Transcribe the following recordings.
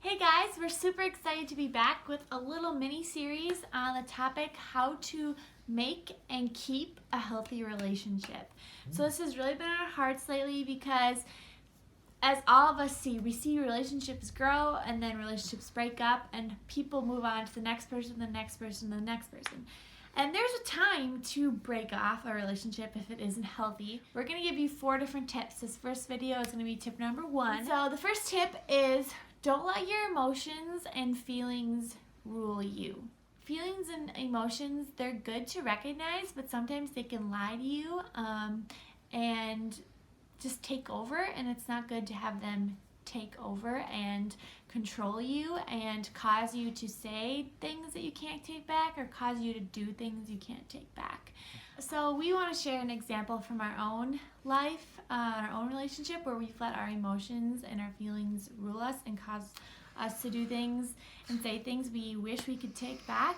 Hey guys, we're super excited to be back with a little mini series on the topic how to make and keep a healthy relationship. So this has really been on our hearts lately because as all of us see, we see relationships grow and then relationships break up and people move on to the next person, the next person, the next person. And there's a time to break off a relationship if it isn't healthy. We're going to give you 4 different tips. This first video is going to be tip number 1. So the first tip is don't let your emotions and feelings rule you. Feelings and emotions, they're good to recognize, but sometimes they can lie to you and just take over, and it's not good to have them take over and control you and cause you to say things that you can't take back or cause you to do things you can't take back. So we want to share an example from our own life, our own relationship, where we've let our emotions and our feelings rule us and cause us to do things and say things we wish we could take back.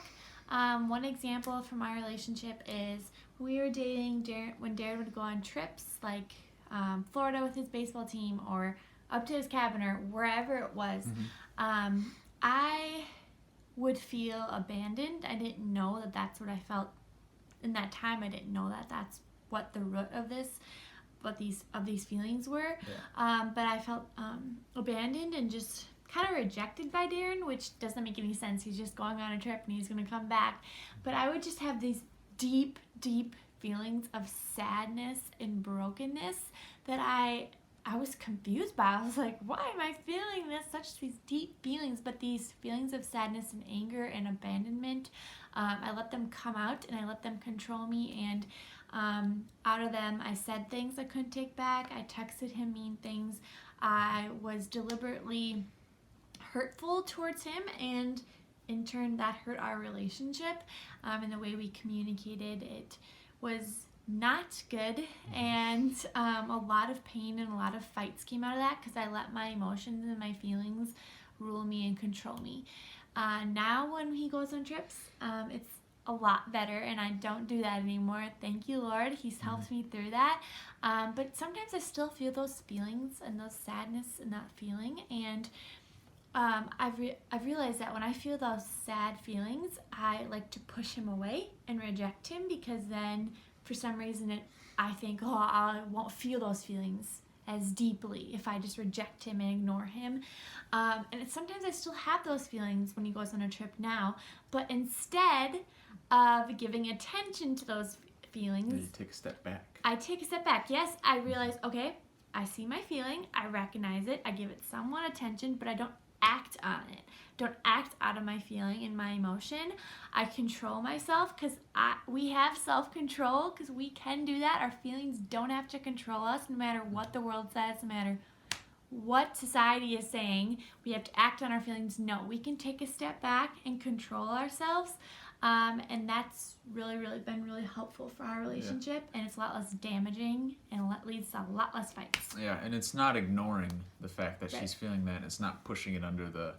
One example from my relationship is we were dating when Darren would go on trips like Florida with his baseball team or up to his cabin or wherever it was. I would feel abandoned. I didn't know that that's what I felt in that time. I didn't know that that's what the root of these feelings were. But I felt abandoned and just kind of rejected by Darren, which doesn't make any sense. He's just going on a trip and he's going to come back. But I would just have these deep feelings of sadness and brokenness that I was confused by. I was like, why am I feeling this? Such these deep feelings, but these feelings of sadness and anger and abandonment, I let them come out and I let them control me, and out of them I said things I couldn't take back. I texted him mean things. I was deliberately hurtful towards him, and in turn that hurt our relationship, and the way we communicated. It was not good, and a lot of pain and a lot of fights came out of that because I let my emotions and my feelings rule me and control me. Now when he goes on trips, it's a lot better, and I don't do that anymore. Thank you, Lord. He's helped me through that. But sometimes I still feel those feelings and those sadness and that feeling, and I've realized that when I feel those sad feelings, I like to push him away and reject him, because then for some reason I think, oh, I won't feel those feelings as deeply if I just reject him and ignore him. And sometimes I still have those feelings when he goes on a trip now, but instead of giving attention to those feelings, you take a step back. I take a step back. Yes, I realize, okay, I see my feeling, I recognize it, I give it somewhat attention, but I don't act on it. Don't act out of my feeling and my emotion. I control myself, because we have self-control, because we can do that. Our feelings don't have to control us, no matter what the world says, no matter what society is saying. We have to act on our feelings. No, we can take a step back and control ourselves, and that's really been really helpful for our relationship, and it's a lot less damaging and leads to a lot less fights. Yeah, and it's not ignoring the fact that she's feeling that. It's not pushing it under the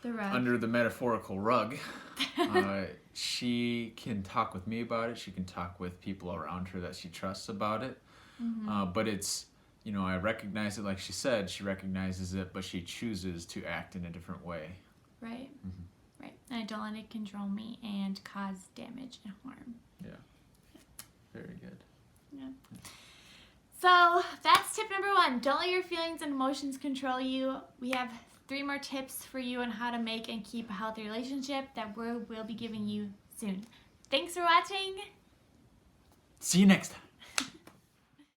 rug. Under the metaphorical rug. She can talk with me about it. She can talk with people around her that she trusts about it. But it's, I recognize it, like she said. She recognizes it, but she chooses to act in a different way. Right. Right. And I don't let it control me and cause damage and harm. Yeah. Very good. Yeah. So that's tip number 1. Don't let your feelings and emotions control you. We have 3 more tips for you on how to make and keep a healthy relationship that we'll be giving you soon. Thanks for watching. See you next time.